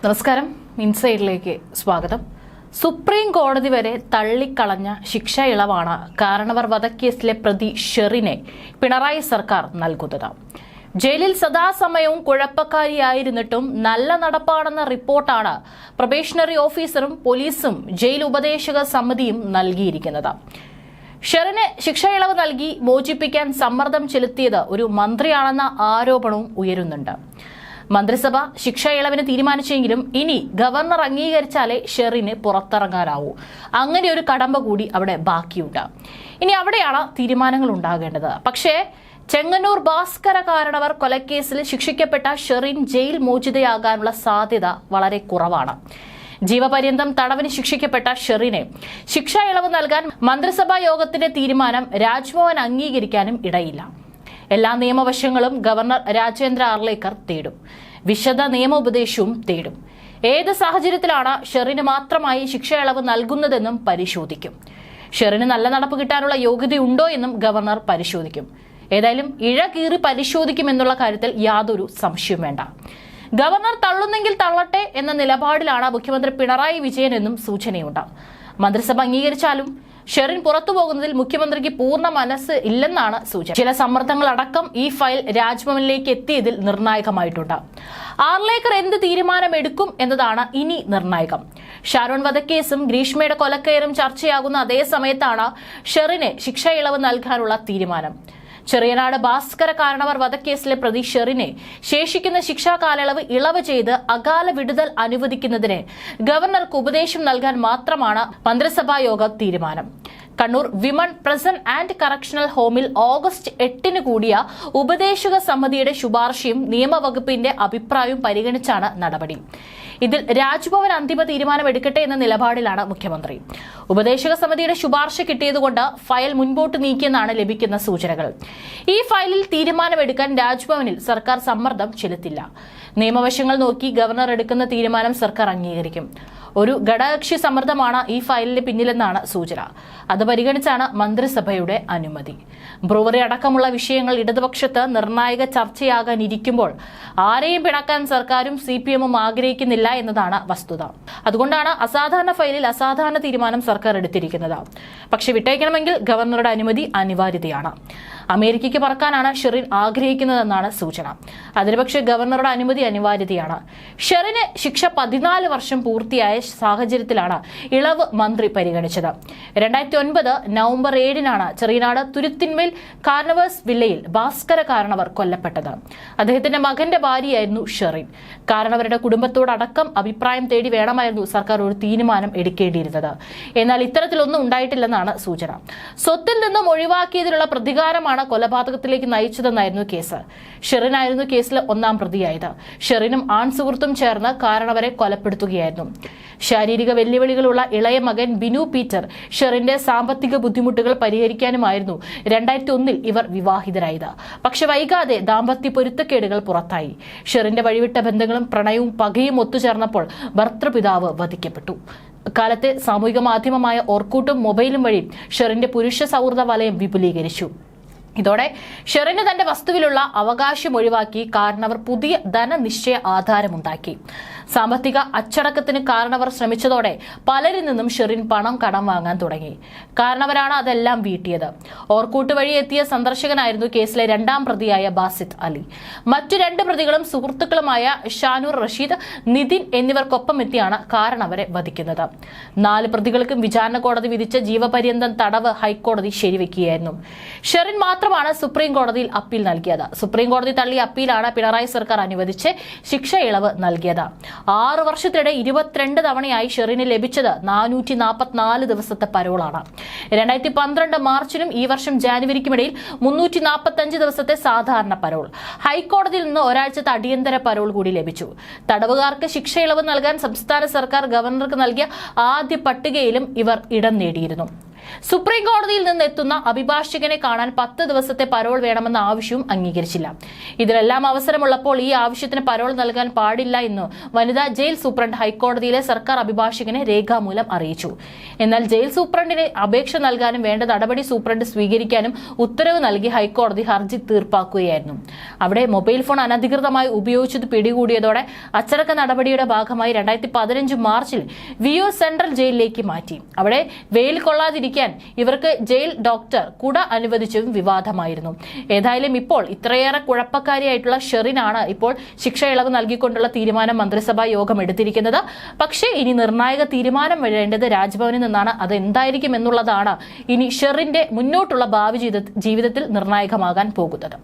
നമസ്കാരം, ഇൻസൈഡിലേക്ക് സ്വാഗതം. സുപ്രീം കോടതി വരെ തള്ളിക്കളഞ്ഞ ശിക്ഷ ഇളവാണ് കാരണവർ വധക്കേസിലെ പ്രതി ഷെറിനെ പിണറായി സർക്കാർ നൽകുന്നത്. ജയിലിൽ സദാസമയവും കുഴപ്പക്കാരിയായിരുന്നിട്ടും നല്ല നടപ്പാണെന്ന റിപ്പോർട്ടാണ് പ്രൊബേഷണറി ഓഫീസറും പോലീസും ജയിൽ ഉപദേശക സമിതിയും നൽകിയിരിക്കുന്നത്. ഷെറിന് ശിക്ഷ ഇളവ് നൽകി മോചിപ്പിക്കാൻ സമ്മർദ്ദം ചെലുത്തിയത് ഒരു മന്ത്രിയാണെന്ന ആരോപണവും ഉയരുന്നുണ്ട്. മന്ത്രിസഭ ശിക്ഷ ഇളവിന് തീരുമാനിച്ചെങ്കിലും ഇനി ഗവർണർ അംഗീകരിച്ചാലേ ഷെറിന് പുറത്തിറങ്ങാനാവൂ. അങ്ങനെ ഒരു കടമ്പ കൂടി അവിടെ ബാക്കിയുണ്ട്. ഇനി അവിടെയാണ് തീരുമാനങ്ങൾ ഉണ്ടാകേണ്ടത്. പക്ഷേ ചെങ്ങന്നൂർ ഭാസ്കര കാരണവർ കൊലക്കേസിൽ ശിക്ഷിക്കപ്പെട്ട ഷെറിൻ ജയിൽ മോചിതയാകാനുള്ള സാധ്യത വളരെ കുറവാണ്. ജീവപര്യന്തം തടവിന് ശിക്ഷിക്കപ്പെട്ട ഷെറിനെ ശിക്ഷ ഇളവ് നൽകാൻ മന്ത്രിസഭാ യോഗത്തിന്റെ തീരുമാനം രാജ്ഭവൻ അംഗീകരിക്കാനും ഇടയില്ല. എല്ലാ നിയമവശങ്ങളും ഗവർണർ രാജേന്ദ്ര ആർലേക്കർ തേടും. വിശദ നിയമോപദേശവും തേടും. ഏത് സാഹചര്യത്തിലാണ് ഷെറിന് മാത്രമായി ശിക്ഷ ഇളവ് നൽകുന്നതെന്നും പരിശോധിക്കും. ഷെറിന് നല്ല നടപ്പ് കിട്ടാനുള്ള യോഗ്യതയുണ്ടോ എന്നും ഗവർണർ പരിശോധിക്കും. ഏതായാലും ഇഴ കീറി പരിശോധിക്കുമെന്നുള്ള കാര്യത്തിൽ യാതൊരു സംശയവും വേണ്ട. ഗവർണർ തള്ളുന്നെങ്കിൽ തള്ളട്ടെ എന്ന നിലപാടിലാണ് മുഖ്യമന്ത്രി പിണറായി വിജയൻ എന്നും സൂചനയുണ്ട്. മന്ത്രിസഭ അംഗീകരിച്ചാലും ഷെറിൻ പുറത്തു പോകുന്നതിൽ മുഖ്യമന്ത്രിക്ക് പൂർണ്ണ മനസ്സ് ഇല്ലെന്നാണ് സൂചന. ചില സമ്മർദ്ദങ്ങളടക്കം ഈ ഫയൽ രാജ്ഭവനിലേക്ക് എത്തിയതിൽ നിർണായകമായിട്ടുണ്ട്. ആർലേക്കർ എന്ത് തീരുമാനമെടുക്കും എന്നതാണ് ഇനി നിർണായകം. ഷാരോൺ വധക്കേസും ഗ്രീഷ്മയുടെ കൊലക്കയറും ചർച്ചയാകുന്ന അതേ സമയത്താണ് ഷെറിന് ശിക്ഷ ഇളവ് നൽകാനുള്ള തീരുമാനം. ചെറിയനാട് ഭാസ്കര കാരണവർ വധക്കേസിലെ പ്രതി ഷെറിനെ ശേഷിക്കുന്ന ശിക്ഷാ കാലയളവ് ഇളവ് ചെയ്ത് അകാല വിടുതൽ അനുവദിക്കുന്നതിന് ഗവർണർക്ക് ഉപദേശം നൽകാൻ മാത്രമാണ് മന്ത്രിസഭാ യോഗ തീരുമാനം. Kannur women present and correctional ഹോമിൽ ഓഗസ്റ്റ് 8 കൂടിയ ഉപദേശക സമിതിയുടെ ശുപാർശയും നിയമവകുപ്പിന്റെ അഭിപ്രായവും പരിഗണിച്ചാണ് നടപടി. ഇതിൽ രാജ്ഭവൻ അന്തിമ തീരുമാനമെടുക്കട്ടെ എന്ന നിലപാടിലാണ് മുഖ്യമന്ത്രി. ഉപദേശക സമിതിയുടെ ശുപാർശ കിട്ടിയതുകൊണ്ട് ഫയൽ മുൻപോട്ട് നീക്കിയെന്നാണ് ലഭിക്കുന്ന സൂചനകൾ. ഈ ഫയലിൽ തീരുമാനമെടുക്കാൻ രാജ്ഭവനിൽ സർക്കാർ സമ്മർദ്ദം ചെലുത്തില്ല. നിയമവശങ്ങൾ നോക്കി ഗവർണർ എടുക്കുന്ന തീരുമാനം സർക്കാർ അംഗീകരിക്കും. ഒരു ഘടകകക്ഷി സമ്മർദ്ദമാണ് ഈ ഫയലിന് പിന്നിലെന്നാണ് സൂചന. അത് പരിഗണിച്ചാണ് മന്ത്രിസഭയുടെ അനുമതി. ബ്രൂവറി അടക്കമുള്ള വിഷയങ്ങൾ ഇടതുപക്ഷത്ത് നിർണായക ചർച്ചയാകാനിരിക്കുമ്പോൾ ആരെയും പിണക്കാൻ സർക്കാരും CPM-ഉം ആഗ്രഹിക്കുന്നില്ല എന്നതാണ് വസ്തുത. അതുകൊണ്ടാണ് അസാധാരണ ഫയലിൽ അസാധാരണ തീരുമാനം സർക്കാർ എടുത്തിരിക്കുന്നത്. പക്ഷെ വിട്ടയക്കണമെങ്കിൽ ഗവർണറുടെ അനുമതി അനിവാര്യതയാണ്. അമേരിക്കയ്ക്ക് പറക്കാനാണ് ഷെറിൻ ആഗ്രഹിക്കുന്നതെന്നാണ് സൂചന. അതിന് പക്ഷേ ഗവർണറുടെ അനുമതി അനിവാര്യതയാണ്. ഷെറിന് ശിക്ഷ 14 വർഷം പൂർത്തിയായ സാഹചര്യത്തിലാണ് ഇളവ് മന്ത്രി പരിഗണിച്ചത്. 2009 നവംബർ 7 ചെറിയനാട് തുരുത്തിന്മേൽ കാർണവേഴ്സ് വില്ലയിൽ ഭാസ്കര കാരണവർ കൊല്ലപ്പെട്ടത്. അദ്ദേഹത്തിന്റെ മകന്റെ ഭാര്യയായിരുന്നു ഷെറിൻ. കാരണവരുടെ കുടുംബത്തോടക്കം അഭിപ്രായം തേടി വേണമായിരുന്നു സർക്കാർ ഒരു തീരുമാനം എടുക്കേണ്ടിയിരുന്നത്. എന്നാൽ ഇത്തരത്തിലൊന്നും ഉണ്ടായിട്ടില്ലെന്നാണ് സൂചന. സ്വത്തിൽ നിന്നും ഒഴിവാക്കിയതിലുള്ള പ്രതികാരമാണ് കൊലപാതകത്തിലേക്ക് നയിച്ചതെന്നായിരുന്നു കേസ്. ഷെറിനായിരുന്നു കേസിലെ 1ാം പ്രതിയായത്. ഷെറിനും ആൺ സുഹൃത്തും ചേർന്ന് കാരണവരെ കൊലപ്പെടുത്തുകയായിരുന്നു. ശാരീരിക വെല്ലുവിളികളുള്ള ഇളയ മകൻ ബിനു പീറ്റർ ഷെറിന്റെ സാമ്പത്തിക ബുദ്ധിമുട്ടുകൾ പരിഹരിക്കാനുമായിരുന്നു 2001 ഇവർ വിവാഹിതരായത്. പക്ഷെ വൈകാതെ ദാമ്പത്യ പൊരുത്തക്കേടുകൾ പുറത്തായി. ഷെറിന്റെ വഴിവിട്ട ബന്ധങ്ങളും പ്രണയവും പകയും ഒത്തുചേർന്നപ്പോൾ ഭർത്തൃപിതാവ് വധിക്കപ്പെട്ടു. കാലത്തെ സാമൂഹിക മാധ്യമമായ ഓർക്കൂട്ടും മൊബൈലും വഴി ഷെറിന്റെ പുരുഷ സൗഹൃദ വലയം വിപുലീകരിച്ചു. ഇതോടെ ഷെറിന് തന്റെ വസ്തുവിലുള്ള അവകാശം ഒഴിവാക്കി കാരണവർ പുതിയ ധനനിശ്ചയ ആധാരമുണ്ടാക്കി. സാമ്പത്തിക അച്ചടക്കത്തിന് കാരണവർ ശ്രമിച്ചതോടെ പലരിൽ നിന്നും ഷെറിൻ പണം കടം വാങ്ങാൻ തുടങ്ങി. കാരണവരാണ് അതെല്ലാം വീട്ടിയത്. ഓർക്കൂട്ട് വഴി എത്തിയ സന്ദർശകനായിരുന്നു കേസിലെ 2ാം പ്രതിയായ ബാസിത്ത് അലി. മറ്റു 2 പ്രതികളും സുഹൃത്തുക്കളുമായ ഷാനൂർ റഷീദ്, നിതിൻ എന്നിവർക്കൊപ്പം എത്തിയാണ് കാരണവരെ വധിക്കുന്നത്. 4 പ്രതികൾക്കും വിചാരണ കോടതി വിധിച്ച ജീവപര്യന്തം തടവ് ഹൈക്കോടതി ശരിവെക്കുകയായിരുന്നു. ഷെറിൻ മാത്രമാണ് സുപ്രീം കോടതിയിൽ അപ്പീൽ നൽകിയത്. സുപ്രീം കോടതി തള്ളിയ അപ്പീലാണ് പിണറായി സർക്കാർ അനുവദിച്ച് ശിക്ഷ ഇളവ് നൽകിയത്. 6 വർഷത്തിനിടെ 22 തവണയായി ഷെറിന് ലഭിച്ചത് 444 ദിവസത്തെ പരോളാണ്. 2012 മാർച്ചിനും ഈ വർഷം ജാനുവരിക്കുമിടയിൽ 345 ദിവസത്തെ സാധാരണ പരോൾ. ഹൈക്കോടതിയിൽ നിന്ന് ഒരാഴ്ചത്തെ അടിയന്തര പരോൾ കൂടി ലഭിച്ചു. തടവുകാർക്ക് ശിക്ഷ ഇളവ് നൽകാൻ സംസ്ഥാന സർക്കാർ ഗവർണർക്ക് നൽകിയ ആദ്യ പട്ടികയിലും ഇവർ ഇടം നേടിയിരുന്നു. സുപ്രീം കോടതിയിൽ നിന്ന് എത്തുന്ന അഭിഭാഷകനെ കാണാൻ 10 ദിവസത്തെ പരോൾ വേണമെന്ന ആവശ്യവും അംഗീകരിച്ചില്ല. ഇതിലെല്ലാം അവസരമുള്ളപ്പോൾ ഈ ആവശ്യത്തിന് പരോൾ നൽകാൻ പാടില്ല എന്ന് വനിതാ ജയിൽ സൂപ്രണ്ട് ഹൈക്കോടതിയിലെ സർക്കാർ അഭിഭാഷകനെ രേഖാമൂലം അറിയിച്ചു. എന്നാൽ ജയിൽ സൂപ്രണ്ടിന് അപേക്ഷ നൽകാനും വേണ്ട നടപടി സൂപ്രണ്ട് സ്വീകരിക്കാനും ഉത്തരവ് നൽകി ഹൈക്കോടതി ഹർജി തീർപ്പാക്കുകയായിരുന്നു. അവിടെ മൊബൈൽ ഫോൺ അനധികൃതമായി ഉപയോഗിച്ചത് പിടികൂടിയതോടെ അച്ചടക്ക നടപടിയുടെ ഭാഗമായി 2015 മാർച്ചിൽ വിഒ സെൻട്രൽ ജയിലിലേക്ക് മാറ്റി. അവിടെ വെയിൽ കൊള്ളാതിരിക്കാൻ ഇവർക്ക് ജയിൽ ഡോക്ടർ കുട അനുവദിച്ചതും വിവാദമായിരുന്നു. ഏതായാലും ഇപ്പോൾ ഇത്രയേറെ കുഴപ്പക്കാരിയായിട്ടുള്ള ഷെറിനാണ് ഇപ്പോൾ ശിക്ഷ ഇളവ് നൽകിക്കൊണ്ടുള്ള തീരുമാനം മന്ത്രിസഭാ യോഗം എടുത്തിരിക്കുന്നത്. പക്ഷേ ഇനി നിർണായക തീരുമാനം വരേണ്ടത് രാജ്ഭവനിൽ നിന്നാണ്. അത് എന്തായിരിക്കും എന്നുള്ളതാണ് ഇനി ഷെറിന്റെ മുന്നോട്ടുള്ള ഭാവി ജീവിതത്തിൽ നിർണായകമാകാൻ പോകുന്നത്.